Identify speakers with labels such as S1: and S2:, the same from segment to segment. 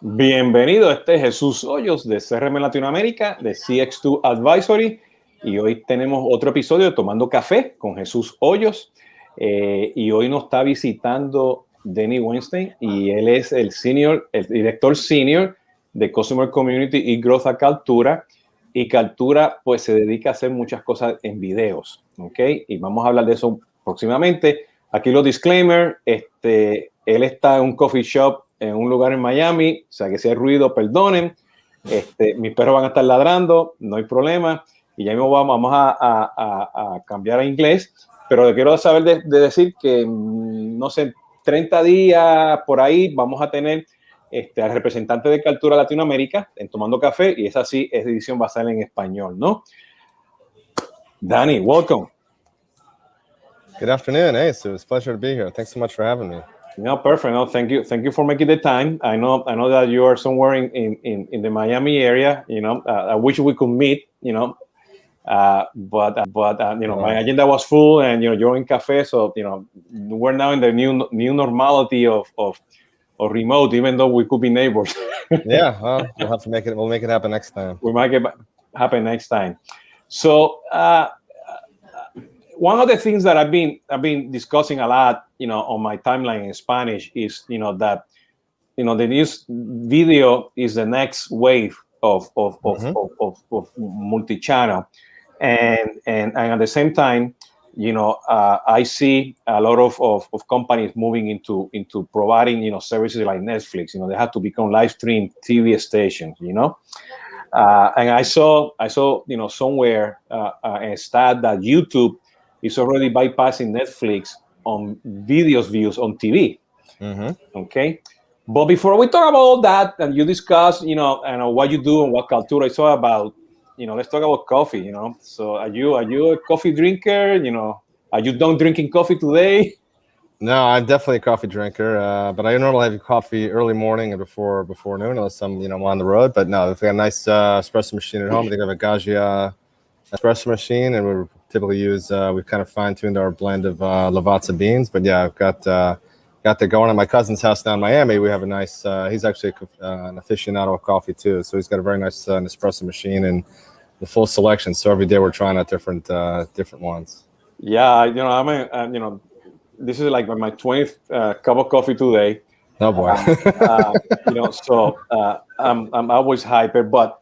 S1: Bienvenido, este es Jesús Hoyos de CRM Latinoamérica, de CX2 Advisory, y hoy tenemos otro episodio de Tomando Café con Jesús Hoyos, y hoy nos está visitando Dani Weinstein, y él es el director senior de Customer Community y Growth a Kaltura, y Kaltura pues se dedica a hacer muchas cosas en videos, ¿ok? Y vamos a hablar de eso próximamente. Aquí los disclaimers, él está en un coffee shop en un lugar en Miami, o sea que si hay ruido, perdonen. Mis perros van a estar ladrando, no hay problema. Y ya mismo vamos a cambiar a inglés, pero quiero saber de decir que, no sé, 30 días por ahí vamos a tener al representante de Kaltura Latinoamérica en Tomando Café, y esa sí, esa edición va a salir en español, ¿no? Dani, welcome.
S2: Good afternoon. Hey, so it's a pleasure to be here. Thanks so much for having me.
S1: No, perfect. No, thank you. Thank you for making the time. I know that you are somewhere in the Miami area. You know, I wish we could meet. You know, but you know, my agenda was full, and you know, you're in cafe, so you know, we're now in the new normality of remote, even though we could be neighbors.
S2: Yeah, well, we'll have to make it. We'll make it happen next time.
S1: We might get happen next time. So. One of the things that I've been discussing a lot, you know, on my timeline in Spanish is, you know, that, you know, the news video is the next wave of multi-channel, and at the same time, you know, I see a lot of companies moving into providing, you know, services like Netflix. You know, they have to become live stream TV stations. You know. And I saw, you know, somewhere a stat that YouTube is already bypassing Netflix on videos views on TV. Okay. But before we talk about all that, and you discuss, you know, and what you do and what Kaltura is all about, you know, let's talk about coffee, you know. So are you a coffee drinker? You know, are you done drinking coffee today?
S2: No, I'm definitely a coffee drinker, but I normally have coffee early morning and before noon, unless I'm, you know, on the road. But no, if I got a nice espresso machine at home, I think I have a Gaggia espresso machine, and we typically use, we've kind of fine-tuned our blend of Lavazza beans. But yeah, I've got that going. At my cousin's house down in Miami, we have a nice, he's actually an aficionado of coffee too, so he's got a very nice Nespresso machine and the full selection. So every day we're trying out different ones.
S1: Yeah, you know, you know, this is like my 20th cup of coffee today.
S2: Oh boy.
S1: You know, so I'm always hyper, but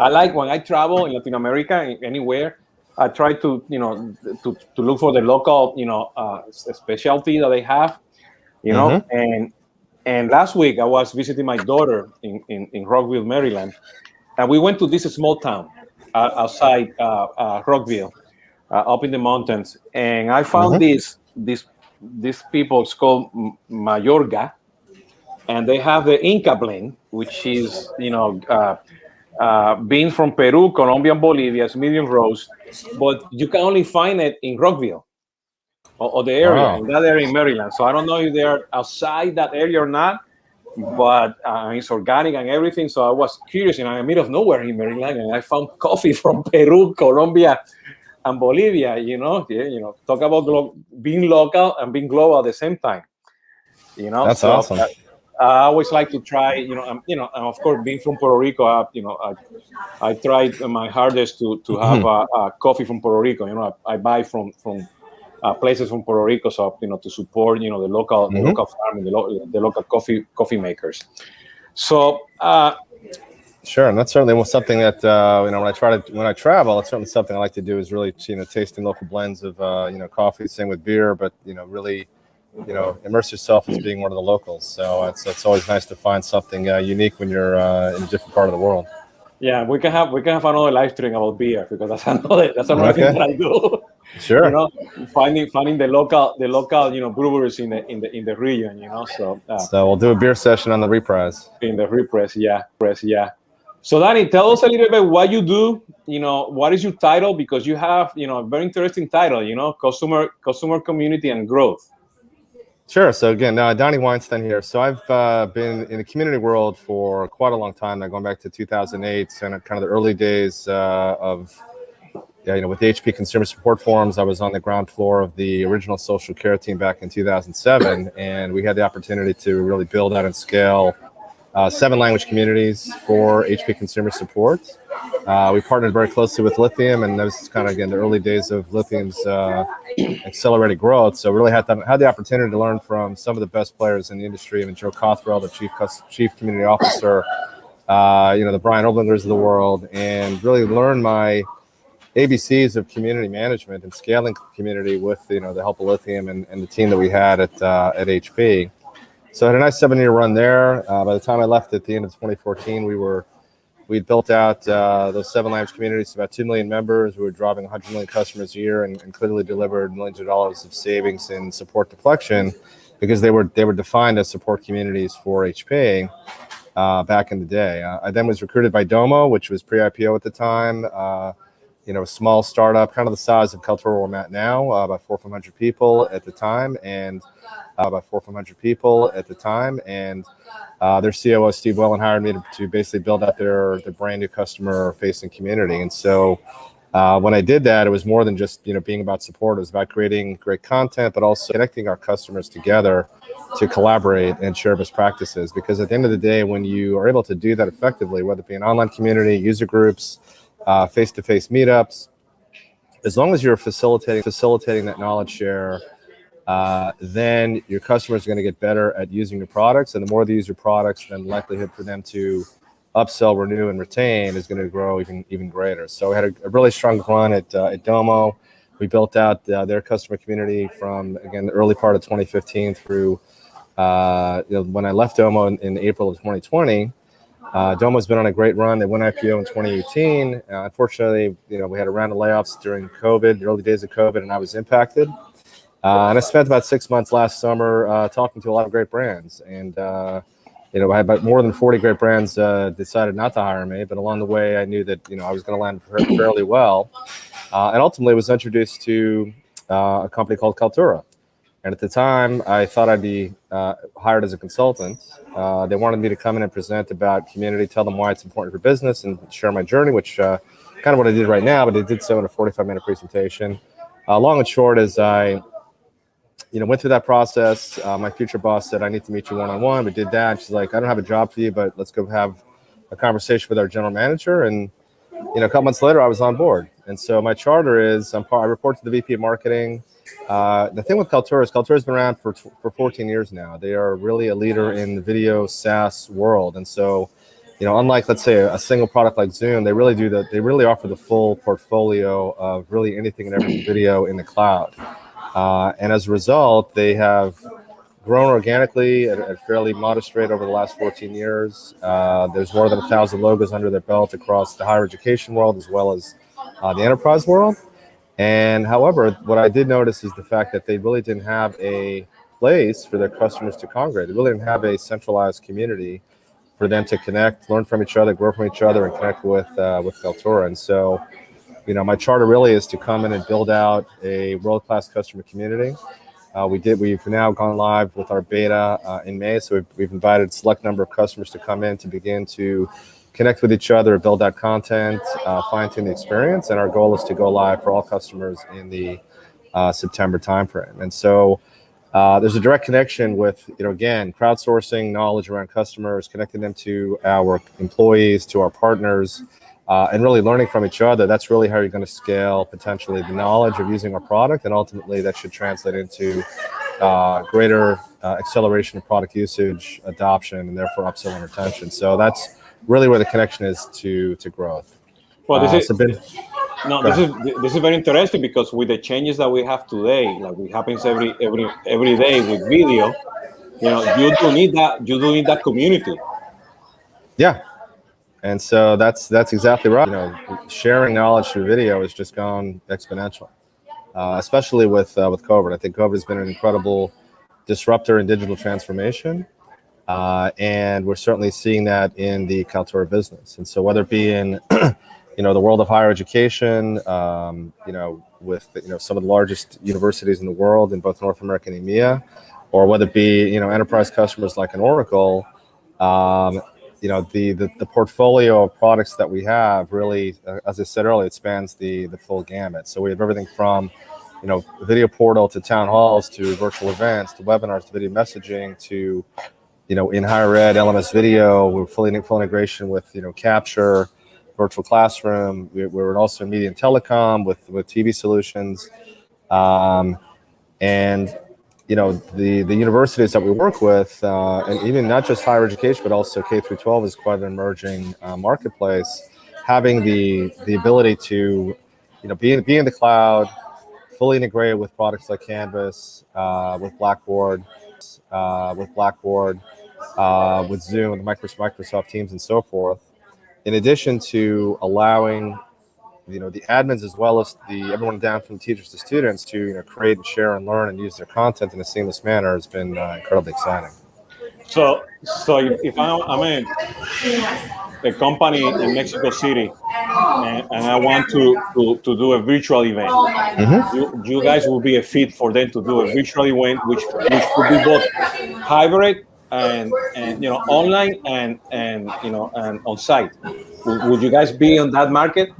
S1: I like when I travel in Latin America, anywhere, I try to, you know, to look for the local, you know, specialty that they have, you know. And last week I was visiting my daughter in Rockville, Maryland, and we went to this small town outside Rockville, up in the mountains, and I found these people. It's called Mayorga, and they have the Inca blend, which is, you know, beans from Peru, Colombia, and Bolivia. It's medium roast, but you can only find it in Rockville or the area, in that area in Maryland. So I don't know if they are outside that area or not, but it's organic and everything. So I was curious, and I'm in the middle of nowhere in Maryland, and I found coffee from Peru, Colombia, and Bolivia. You know, talk about being local and being global at the same time. You know,
S2: that's awesome.
S1: I always like to try, you know, and of course, being from Puerto Rico, you know, I tried my hardest to have a coffee from Puerto Rico. You know, I buy from places from Puerto Rico, so, you know, to support, you know, the local farming, the local coffee makers. So
S2: sure, and that's certainly something that you know, when I travel, it's certainly something I like to do, is really, you know, tasting local blends of you know, coffee. Same with beer, but, you know, really, you know, immerse yourself as being one of the locals. So it's always nice to find something unique when you're in a different part of the world.
S1: Yeah, we can have another live stream about beer, because that's another thing that I do.
S2: Sure.
S1: You know, finding the local, you know, breweries in the region. You know, so
S2: we'll do a beer session on the reprise.
S1: In the reprise, yeah. So Dani, tell us a little bit what you do. You know, what is your title? Because you have, you know, a very interesting title. You know, customer community and growth.
S2: Sure. So again, Dani Weinstein here. So I've been in the community world for quite a long time now, going back to 2008, and kind of the early days of, you know, with the HP Consumer Support Forums. I was on the ground floor of the original social care team back in 2007, and we had the opportunity to really build out and scale 7 language communities for HP consumer support. We partnered very closely with Lithium, and that was kind of, again, the early days of Lithium's accelerated growth. So we really had the opportunity to learn from some of the best players in the industry. I mean, Joe Cothrell, the chief community officer, the Brian Oblingers of the world, and really learn my ABCs of community management and scaling community with, the help of Lithium and the team that we had at HP. So I had a nice 7-year run there. By the time I left at the end of 2014, we'd built out those 7 language communities to about 2 million members. We were driving 100 million customers a year and clearly delivered millions of dollars of savings in support deflection because they were defined as support communities for HP back in the day. I then was recruited by Domo, which was pre-IPO at the time. A small startup, kind of the size of Kaltura where I'm at now, about 400 or 500 people at the time, and their COO Steve Wellen hired me to basically build out their brand new customer-facing community. And so when I did that, it was more than just being about support. It was about creating great content, but also connecting our customers together to collaborate and share best practices. Because at the end of the day, when you are able to do that effectively, whether it be an online community, user groups, face-to-face meetups, as long as you're facilitating that knowledge share, then your customers are going to get better at using your products. And the more they use your products, then the likelihood for them to upsell, renew, and retain is going to grow even greater. So we had a really strong run at Domo. We built out their customer community from, again, the early part of 2015 through when I left Domo in April of 2020. Domo's been on a great run. They went IPO in 2018. Unfortunately, we had a round of layoffs during COVID, the early days of COVID, and I was impacted. And I spent about 6 months last summer talking to a lot of great brands. And, I had about more than 40 great brands decided not to hire me. But along the way, I knew that, I was going to land fairly well. And ultimately was introduced to a company called Kaltura. And at the time, I thought I'd be hired as a consultant. They wanted me to come in and present about community, tell them why it's important for business, and share my journey, which kind of what I did right now, but I did so in a 45-minute presentation. Long and short is I went through that process. My future boss said, I need to meet you one-on-one. We did that. She's like, I don't have a job for you, but let's go have a conversation with our general manager. And, a couple months later, I was on board. And so my charter is I report to the VP of marketing. The thing with Kaltura is Kaltura's been around for 14 years now. They are really a leader in the video SaaS world. And so, unlike, let's say, a single product like Zoom, they really offer the full portfolio of really anything and everything video in the cloud. And as a result, they have grown organically at a fairly modest rate over the last 14 years. There's more than 1,000 logos under their belt across the higher education world as well as the enterprise world. And however, what I did notice is the fact that they really didn't have a place for their customers to congregate. They really didn't have a centralized community for them to connect, learn from each other, grow from each other, and connect with Kaltura. And so, my charter really is to come in and build out a world-class customer community. We've now gone live with our beta in May, so we've invited a select number of customers to come in to begin to connect with each other, build out content, fine-tune the experience, and our goal is to go live for all customers in the September timeframe. And so there's a direct connection with, again, crowdsourcing knowledge around customers, connecting them to our employees, to our partners, and really learning from each other. That's really how you're going to scale potentially the knowledge of using our product, and ultimately that should translate into greater acceleration of product usage, adoption, and therefore upsell and retention. So that's really where the connection is to growth.
S1: Well, this is very interesting because with the changes that we have today, like it happens every day with video, you do need that community.
S2: Yeah. And so that's exactly right. Sharing knowledge through video has just gone exponential, especially with COVID. I think COVID has been an incredible disruptor in digital transformation, and we're certainly seeing that in the Kaltura business. And so whether it be in the world of higher education, with some of the largest universities in the world in both North America and EMEA, or whether it be enterprise customers like an Oracle. The portfolio of products that we have really, as I said earlier, it spans the full gamut. So we have everything from, video portal to town halls to virtual events to webinars to video messaging to in higher ed, LMS video, we're full integration with, Capture, virtual classroom. We're also in media and telecom with TV solutions. And the universities that we work with, and even not just higher education, but also K through 12 is quite an emerging marketplace. Having the ability to, be in the cloud, fully integrated with products like Canvas, with Blackboard, with Zoom, with Microsoft Teams, and so forth. In addition to allowing the admins as well as everyone down from teachers to students to create and share and learn and use their content in a seamless manner has been incredibly exciting.
S1: So if I'm a company in Mexico City and I want to do a virtual event, you guys will be a fit for them to do a virtual event, which could be both hybrid and online and on site. Would you guys be on that market?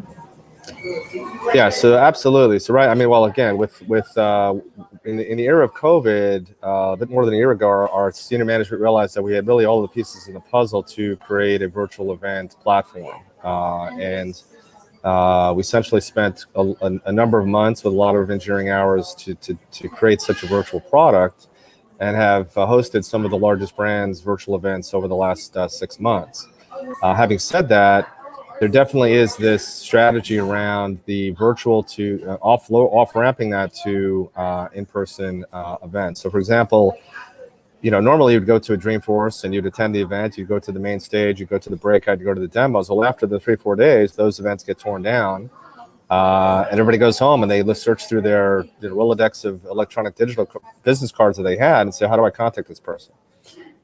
S2: Yeah, so absolutely. So right, I mean, well, again, with in the era of COVID, a bit more than a year ago, our senior management realized that we had really all the pieces in the puzzle to create a virtual event platform, and we essentially spent a number of months with a lot of engineering hours to create such a virtual product, and have hosted some of the largest brands' virtual events over the last 6 months. Having said that, there definitely is this strategy around the virtual to off-ramping that to in-person events. So, for example, normally you'd go to a Dreamforce and you'd attend the event, you'd go to the main stage, you'd go to the breakout, you go to the demos. Well, after the 3-4 days, those events get torn down, and everybody goes home and they search through their Rolodex of electronic digital business cards that they had and say, how do I contact this person?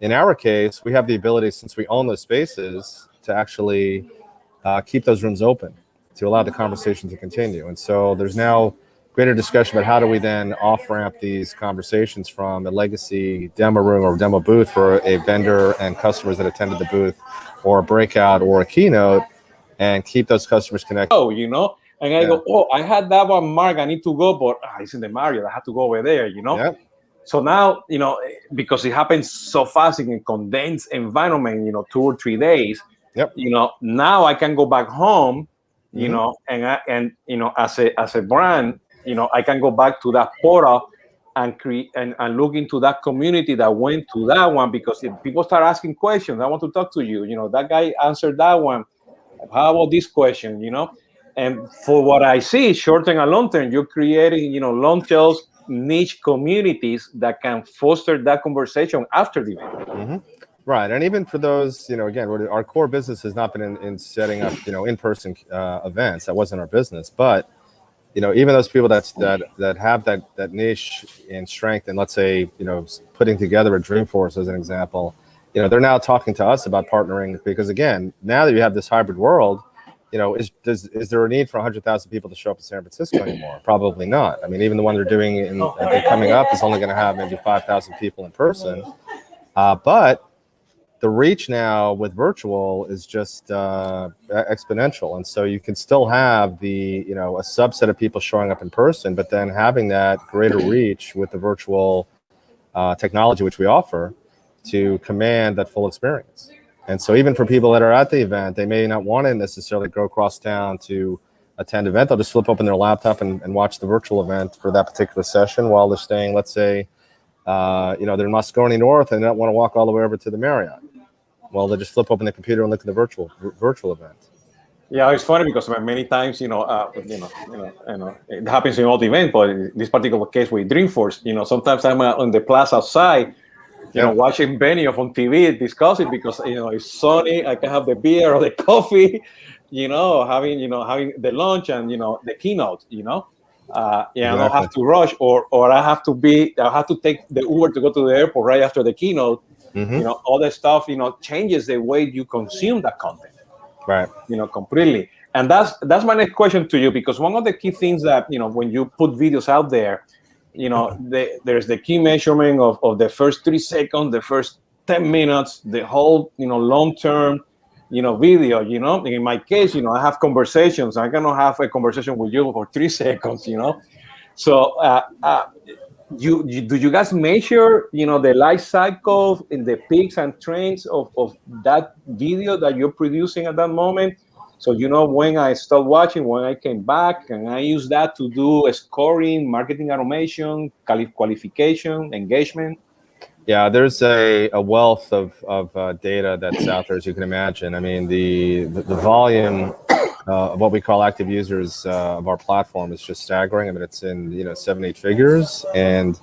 S2: In our case, we have the ability, since we own those spaces, to actually keep those rooms open to allow the conversation to continue. And so there's now greater discussion about how do we then off-ramp these conversations from a legacy demo room or demo booth for a vendor and customers that attended the booth, or a breakout or a keynote, and keep those customers connected.
S1: And I go, I had that one, Mark, I need to go, but it's in the Marriott, I have to go over there, Yep. So now, because it happens so fast in a condensed environment, 2 or 3 days,
S2: yep.
S1: Now I can go back home, and as a brand, I can go back to that portal and create and look into that community that went to that one, because if people start asking questions, I want to talk to you. That guy answered that one. How about this question? And for what I see, short term and long term, you're creating, long tails, niche communities that can foster that conversation after the event.
S2: Right, and even for those, again, our core business has not been in setting up, in-person events. That wasn't our business, but even those people that have that niche and strength, and let's say, putting together a Dreamforce as an example, they're now talking to us about partnering, because again, now that you have this hybrid world, is there a need for 100,000 people to show up in San Francisco anymore? Probably not. I mean, even the one they're doing coming up is only going to have maybe 5,000 people in person, but the reach now with virtual is just exponential. And so you can still have a subset of people showing up in person, but then having that greater reach with the virtual technology, which we offer, to command that full experience. And so even for people that are at the event, they may not want to necessarily go across town to attend event. They'll just flip open their laptop and watch the virtual event for that particular session while they're staying, let's say, they're in Moscone North and they don't want to walk all the way over to the Marriott. Well, they just flip open the computer and look at the virtual event.
S1: Yeah, it's funny because many times, it happens in all the events, but in this particular case with Dreamforce, sometimes I'm on the plaza outside, watching Benioff on TV discussing, because it's sunny. I can have the beer or the coffee, having the lunch and the keynote. I don't have to rush, or I have to take the Uber to go to the airport right after the keynote. All that stuff, changes the way you consume that content,
S2: right?
S1: Completely. And that's my next question to you, because one of the key things that, when you put videos out there, there's the key measurement of the first 3 seconds, the first 10 minutes, the whole, long-term, video, in my case, I have conversations. I cannot have a conversation with you for 3 seconds, So do you guys measure, the life cycle in the peaks and trends of that video that you're producing at that moment? So when I stopped watching, when I came back, and I use that to do scoring, marketing automation, qualification, engagement.
S2: Yeah, there's a wealth of data that's out there, as you can imagine. I mean, the volume of what we call active users of our platform is just staggering. I mean, it's in 7-8 figures, and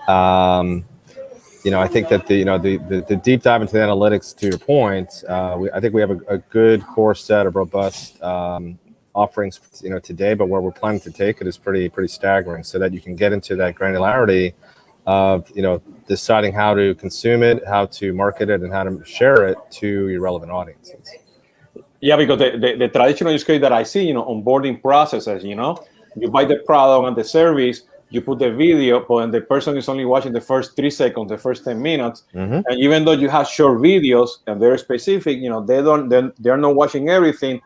S2: I think that the deep dive into the analytics, to your point, I think we have a good core set of robust offerings today, but where we're planning to take it is pretty staggering, so that you can get into that granularity of deciding how to consume it, how to market it, and how to share it to your relevant audiences.
S1: Yeah, because the traditional use case that I see, onboarding processes, you buy the product and the service, you put the video, but the person is only watching the first 3 seconds, the first 10 minutes.
S2: Mm-hmm.
S1: And even though you have short videos and they're specific, they're not watching everything.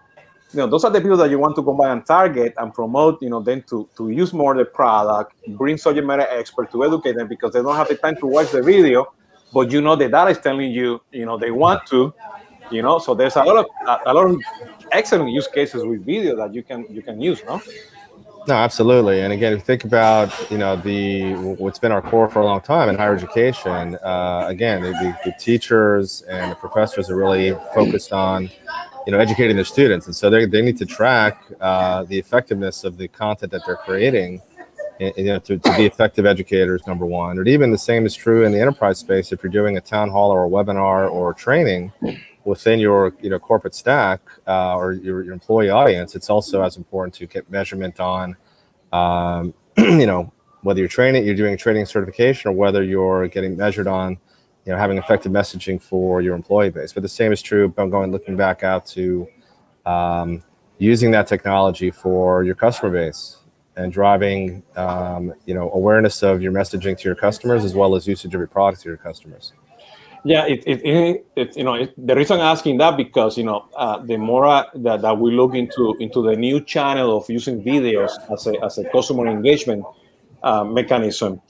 S1: Those are the people that you want to go by and target and promote, then to use more the product, bring subject matter expert to educate them, because they don't have the time to watch the video, but the data is telling you, they want to, so there's a lot of excellent use cases with video that you can use, no?
S2: No, absolutely. And again, if you think about, what's been our core for a long time in higher education, again, the teachers and the professors are really focused on, educating their students. And so they need to track the effectiveness of the content that they're creating, to be effective educators, number one. Or even the same is true in the enterprise space. If you're doing a town hall or a webinar or training within your corporate stack or your employee audience, it's also as important to get measurement on, whether you're doing a training certification, or whether you're getting measured on, having effective messaging for your employee base. But the same is true looking back out to using that technology for your customer base and driving, awareness of your messaging to your customers, as well as usage of your products to your customers.
S1: Yeah, the reason I'm asking that, because the more that we look into the new channel of using videos as a customer engagement mechanism,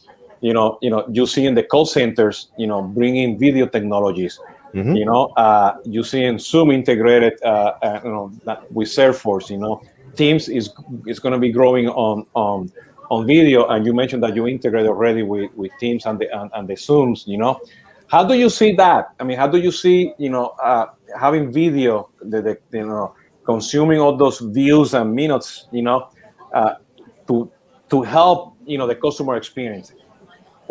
S1: you see in the call centers, bringing video technologies.
S2: Mm-hmm.
S1: You see in Zoom integrated, with Salesforce. Teams is going to be growing on video, and you mentioned that you integrate already with Teams and the Zooms. How do you see that? I mean, how do you see, having video, consuming all those views and minutes, to help, the customer experience?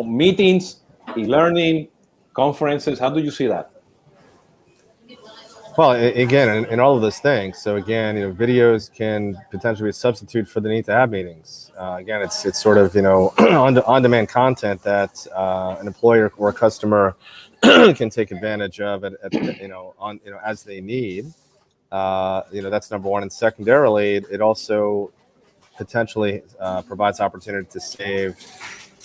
S1: Meetings, e-learning, conferences, how do you see that?
S2: Well, again, in all of those things. So again, videos can potentially be a substitute for the need to have meetings. Again, it's sort of on-demand content that an employer or a customer can take advantage of as they need. That's number one. And secondarily, it also potentially provides opportunity to save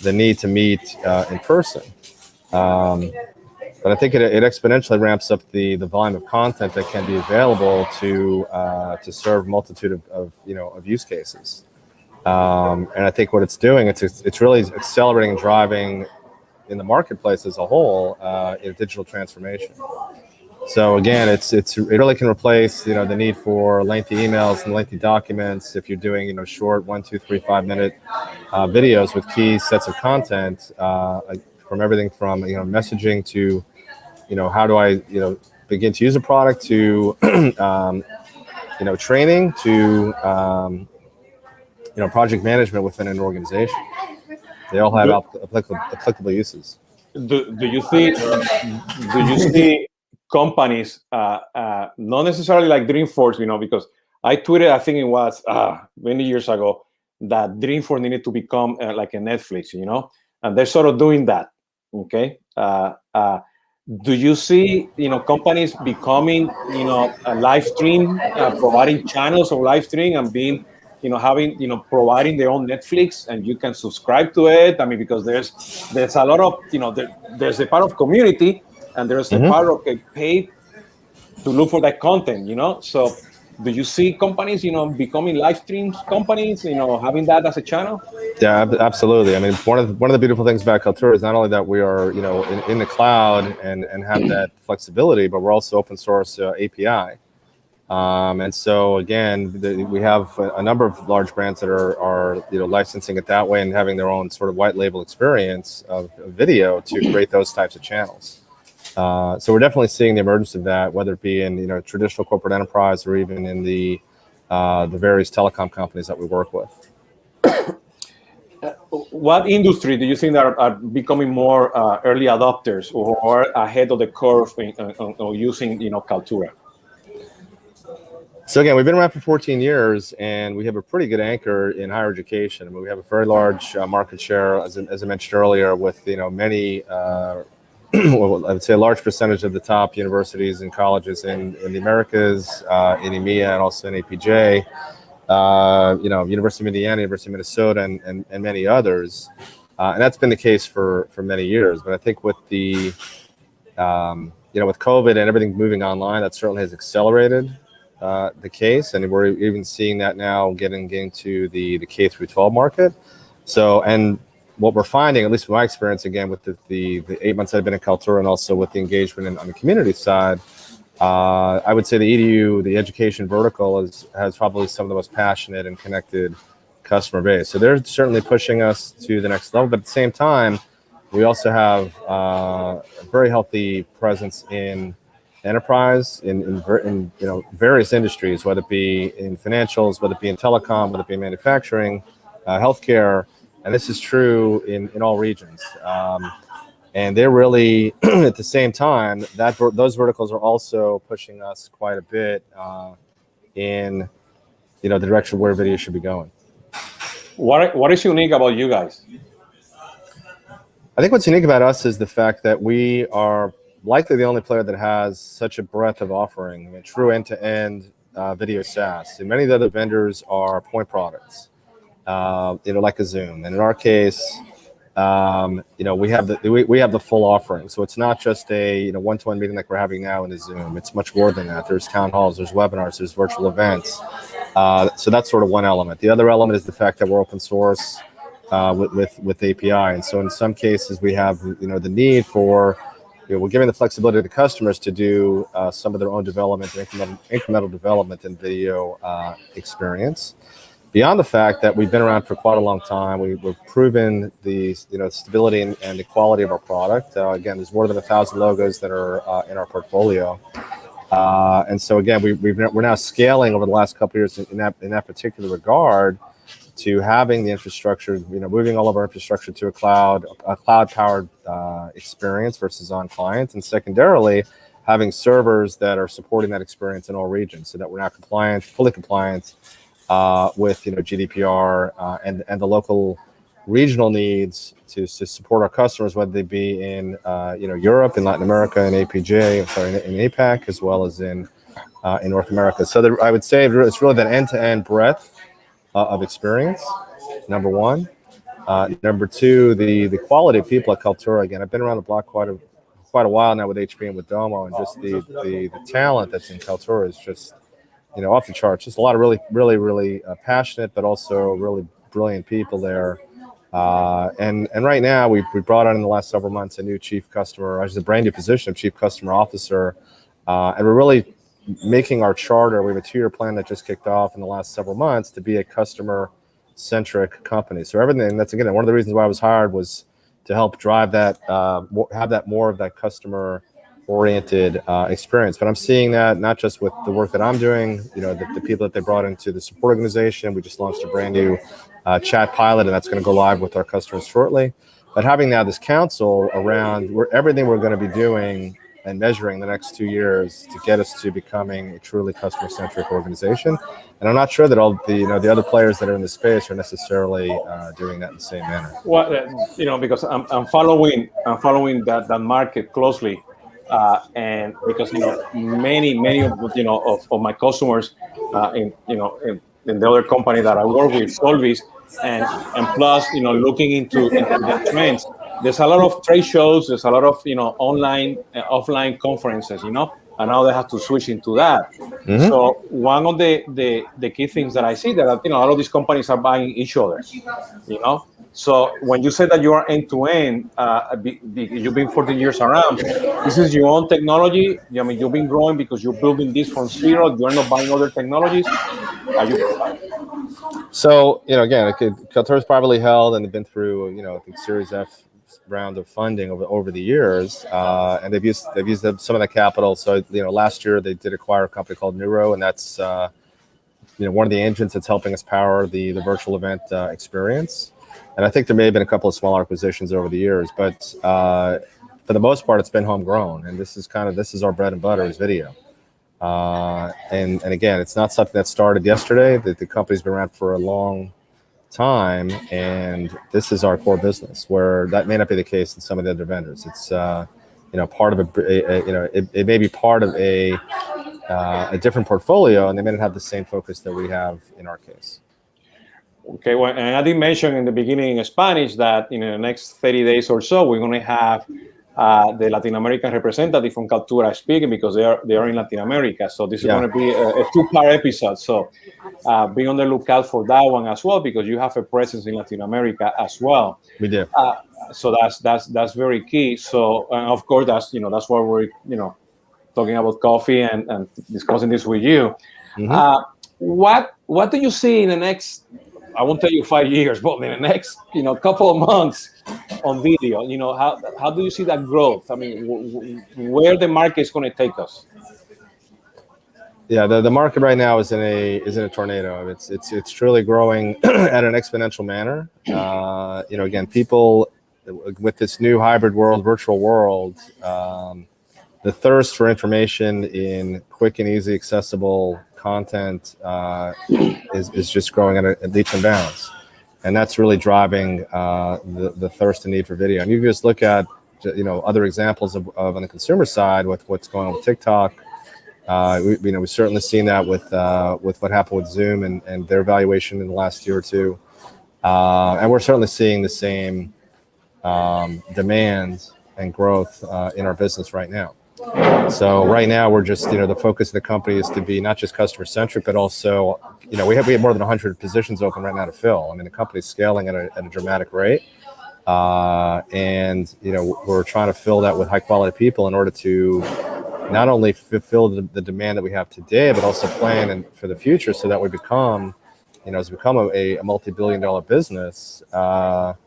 S2: the need to meet in person. But I think it exponentially ramps up the volume of content that can be available to serve a multitude of use cases. And I think what it's doing, it's really accelerating and driving in the marketplace as a whole digital transformation. So again, it really can replace the need for lengthy emails and lengthy documents. If you're doing short 1, 2, 3, 5 minute videos with key sets of content, from everything from messaging to how do I begin to use a product, to training, to project management within an organization. They all have applicable uses.
S1: Do you see companies, not necessarily like Dreamforce, because I tweeted, I think it was many years ago, that Dreamforce needed to become like a Netflix, and they're sort of doing that. Okay. Do you see, companies becoming, a live stream, providing channels of live stream and being, having, providing their own Netflix, and you can subscribe to it? I mean, because there's a lot of, there's a part of community, and there's a part of a paid to look for that content, So do you see companies, becoming live streams companies, having that as a channel?
S2: Yeah, absolutely. I mean, one of the beautiful things about Kaltura is not only that we are, in the cloud and have that flexibility, but we're also open source API. And so again, we have a number of large brands that are licensing it that way and having their own sort of white label experience of video to create those types of channels. So we're definitely seeing the emergence of that, whether it be in traditional corporate enterprise or even in the various telecom companies that we work with.
S1: What industry do you think are becoming more early adopters or are ahead of the curve on using Kaltura?
S2: So again, we've been around for 14 years, and we have a pretty good anchor in higher education. I mean, we have a very large market share, as I mentioned earlier, with many. Well, I would say a large percentage of the top universities and colleges in the Americas, in EMEA, and also in APJ. University of Indiana, University of Minnesota, and many others. And that's been the case for many years. But I think with with COVID and everything moving online, that certainly has accelerated the case. And we're even seeing that now getting to the K through 12 market. So, and what we're finding, at least from my experience, again, with the 8 months I've been in Kaltura and also with the engagement on the community side, I would say the EDU, the education vertical, has probably some of the most passionate and connected customer base. So they're certainly pushing us to the next level. But at the same time, we also have a very healthy presence in enterprise, in various industries, whether it be in financials, whether it be in telecom, whether it be in manufacturing, healthcare. And this is true in all regions. And they're really, at the same time, those verticals are also pushing us quite a bit in the direction where video should be going.
S1: What is unique about you guys?
S2: I think what's unique about us is the fact that we are likely the only player that has such a breadth of offering, true end-to-end video SaaS. And many of the other vendors are point products. Like a Zoom, and in our case, we have the full offering. So it's not just a one-to-one meeting like we're having now in a Zoom. It's much more than that. There's town halls, there's webinars, there's virtual events. So that's sort of one element. The other element is the fact that we're open source with API, and so in some cases we have the need for we're giving the flexibility to the customers to do some of their own development, incremental development and video experience. Beyond the fact that we've been around for quite a long time, we've proven the stability and the quality of our product. Again, there's more than 1,000 logos that are in our portfolio, and so again, we're now scaling over the last couple of years in that particular regard to having the infrastructure, moving all of our infrastructure to a cloud-powered experience versus on client, and secondarily, having servers that are supporting that experience in all regions, so that we're now fully compliant. With GDPR and the local regional needs to support our customers, whether they be in Europe, in Latin America, in in APAC, as well as in North America. So I would say it's really that end-to-end breadth of experience. Number one. Number two, the quality of people at Kaltura. Again, I've been around the block quite a while now with HP and with Domo, and just the talent that's in Kaltura is just off the charts. Just a lot of really passionate, but also really brilliant people there. And right now we brought on in the last several months a new chief customer, actually a brand new position of chief customer officer. And we're really making our charter. We have a 2-year plan that just kicked off in the last several months to be a customer-centric company. So everything, that's again, one of the reasons why I was hired was to help drive that, have that more of that customer oriented experience. But I'm seeing that not just with the work that I'm doing, the people that they brought into the support organization. We just launched a brand new chat pilot, and that's going to go live with our customers shortly. But having now this council around everything we're going to be doing and measuring the next 2 years to get us to becoming a truly customer-centric organization. And I'm not sure that all the other players that are in the space are necessarily doing that in the same manner.
S1: Well, because I'm following that market closely. And because many of my customers in the other company that I work with, Solvis, and plus looking into the trends, there's a lot of trade shows, there's a lot of online offline conferences, and now they have to switch into that.
S2: Mhm.
S1: So one of the key things that I see that a lot of these companies are buying each other. So when you say that you are end to end, you've been 14 years around. This is your own technology. I mean, you've been growing because you're building this from zero. You're not buying other technologies. Are you?
S2: So, again, Kaltura is privately held, and they've been through, I think Series F round of funding over the years, and they've used some of that capital. So, last year they did acquire a company called Nube, and that's one of the engines that's helping us power the virtual event experience. And I think there may have been a couple of small acquisitions over the years, but for the most part, it's been homegrown, and this is our bread and butter is video. And again, it's not something that started yesterday. The company's been around for a long time, and this is our core business. Where that may not be the case in some of the other vendors. It's part of it may be part of a different portfolio, and they may not have the same focus that we have in our case.
S1: Okay, well, and I did mention in the beginning in Spanish that in the next 30 days or so, we're going to have the Latin American representative from Kaltura speaking, because they are in Latin America. So this is going to be a two-part episode. So be on the lookout for that one as well, because you have a presence in Latin America as well.
S2: We do.
S1: So that's very key. So of course that's why we're talking about coffee and discussing this with you. Mm-hmm. What do you see in the next, I won't tell you 5 years, but in the next couple of months on video? How do you see that growth? I mean, where the market is going to take us?
S2: Yeah, the market right now is in a tornado. It's truly growing at an exponential manner. Again, people with this new hybrid world, virtual world, the thirst for information in quick and easy accessible content is just growing at leaps and bounds, and that's really driving the thirst and need for video. And you just look at other examples of on the consumer side with what's going on with TikTok. We've certainly seen that with what happened with Zoom and their valuation in the last year or two, and we're certainly seeing the same demand and growth in our business right now. So right now we're just, the focus of the company is to be not just customer centric, but also, we have more than 100 positions open right now to fill. I mean, the company's scaling at a dramatic rate. And, we're trying to fill that with high quality people in order to not only fulfill the demand that we have today, but also plan for the future, so that we become, a multi-billion-dollar business, at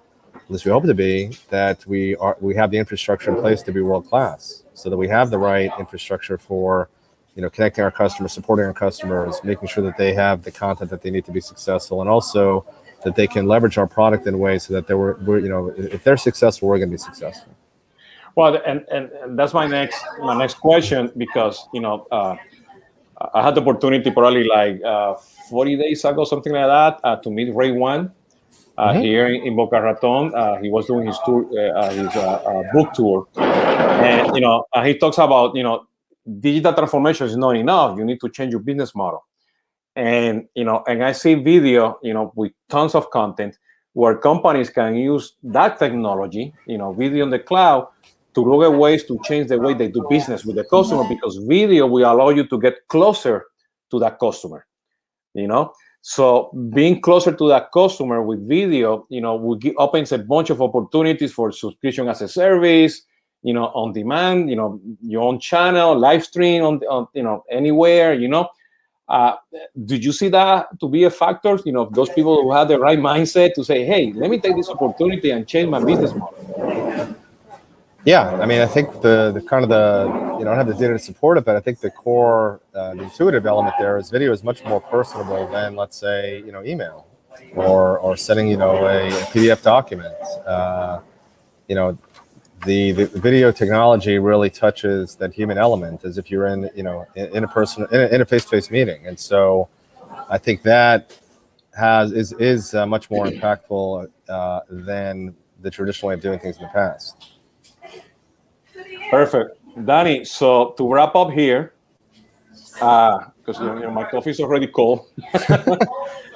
S2: least we hope to be, that we have the infrastructure in place to be world class, so that we have the right infrastructure for, connecting our customers, supporting our customers, making sure that they have the content that they need to be successful, and also that they can leverage our product in a way so that if they're successful, we're going to be successful.
S1: Well, and that's my next question, because I had the opportunity probably like 40 days ago, something like that, to meet Ray Wan here in Boca Raton. He was doing his tour, his book tour, and he talks about digital transformation is not enough. You need to change your business model, and and I see video with tons of content where companies can use that technology, video on the cloud, to look at ways to change the way they do business with the customer, because video will allow you to get closer to that customer. So being closer to that customer with video, opens a bunch of opportunities for subscription as a service, on demand, your own channel, live stream on anywhere. Did you see that to be a factor? Those people who have the right mindset to say, hey, let me take this opportunity and change my business model.
S2: Yeah, I mean, I think the kind of I don't have the data to support it, but I think the core, the intuitive element there is video is much more personable than, let's say, email or sending, a PDF document. The video technology really touches that human element, as if you're in a face-to-face meeting, and so I think that is much more impactful than the traditional way of doing things in the past.
S1: Perfect, Danny. So to wrap up here, because my coffee is already cold,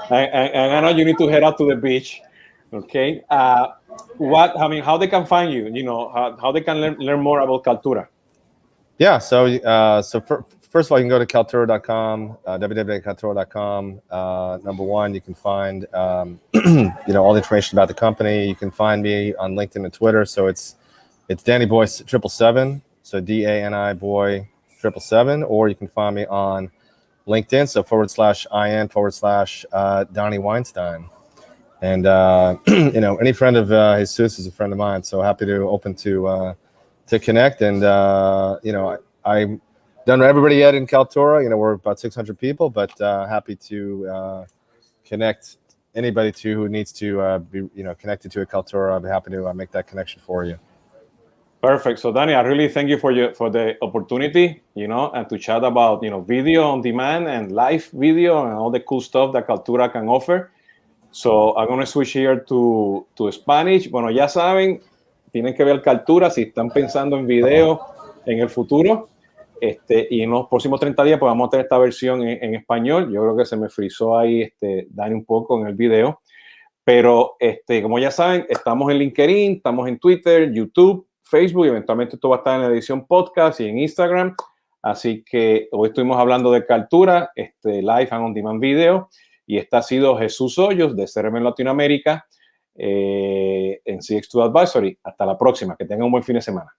S1: and I know you need to head out to the beach. Okay. How they can find you? How they can learn more about Kaltura?
S2: Yeah. So first of all, you can go to kaltura.com, www.kaltura.com. Number one, you can find all the information about the company. You can find me on LinkedIn and Twitter. So it's Danny Boy 777. So DANI Boy 777, or you can find me on LinkedIn. So /IN/ Dani Weinstein. And any friend of Jesus is a friend of mine. So happy to open to connect. And I'm done everybody yet in Kaltura. We're about 600 people, but happy to connect anybody who needs to be connected to a Kaltura. I'll be happy to make that connection for you.
S1: Perfect. So Dani, I really thank you for the opportunity, and to chat about video on demand and live video and all the cool stuff that Kaltura can offer. So I'm going to switch here to Spanish. Bueno, ya saben, tienen que ver Kaltura si están pensando en video en el futuro. Y en los próximos 30 días pues vamos a tener esta versión en español. Yo creo que se me frizó ahí Dani un poco en el video. Pero como ya saben, estamos en LinkedIn, estamos en Twitter, YouTube, Facebook, y eventualmente esto va a estar en la edición podcast y en Instagram. Así que hoy estuvimos hablando de Kaltura, live and on demand video. Y este ha sido Jesús Hoyos de CRM en Latinoamérica en CX2 Advisory. Hasta la próxima. Que tengan un buen fin de semana.